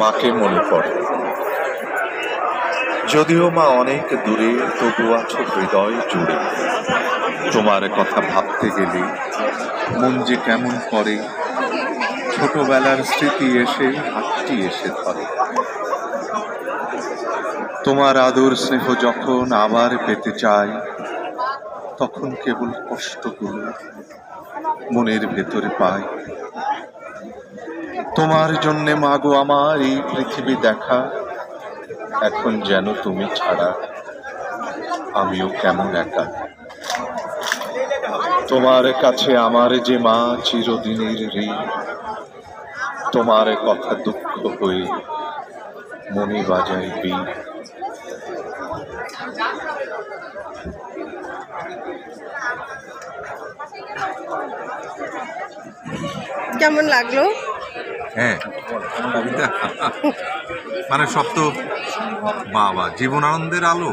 মাকে মনে পড়ে। যদিও মা অনেক দূরে, তবু আছো হৃদয় জুড়ে। তোমার কথা ভাবতে গেলে মন যে কেমন করে, ছোটবেলার স্মৃতি এসে হাতটি এসে ধরে। তোমার আদর স্নেহ যখন আবার পেতে চাই, তখন কেবল কষ্টগুলো মনের ভেতরে পাই। তোমার জন্যে মাগো আমার এই পৃথিবী দেখা, এখন যেন তুমি ছাড়া আমিও কেমন একা। তোমার কাছে আমার যে মা চিরদিনের ঋণ, তোমার কথা দুঃখ হয়ে মনে বাজায় বীণ। কেমন লাগলো? হ্যাঁ, কবিতা মানে সব তো বাবা জীবনানন্দের আলো।